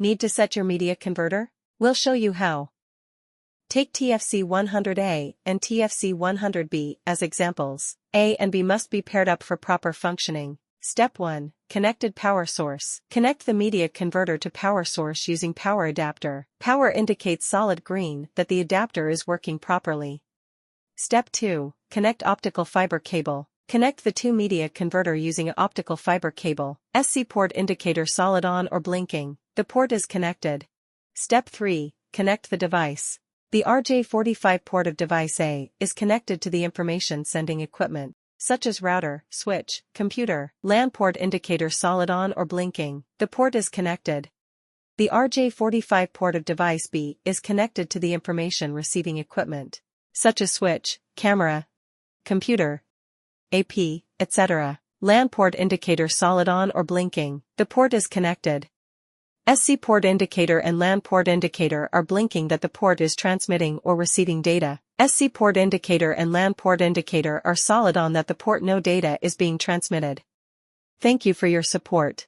Need to set your media converter? We'll show you how. Take TFC100A and TFC100B as examples. A and B must be paired up for proper functioning. Step 1. Connected power source. Connect the media converter to power source using power adapter. Power indicates solid green that the adapter is working properly. Step 2. Connect optical fiber cable. Connect the two media converter using an optical fiber cable. SC port indicator solid on or blinking. The port is connected. Step 3. Connect the device. The RJ45 port of device A is connected to the information sending equipment, such as router, switch, computer. LAN port indicator solid on or blinking. The port is connected. The RJ45 port of device B is connected to the information receiving equipment, such as switch, camera, computer, AP, etc. LAN port indicator solid on or blinking. The port is connected. SC port indicator and LAN port indicator are blinking that the port is transmitting or receiving data. SC port indicator and LAN port indicator are solid on that the port no data is being transmitted. Thank you for your support.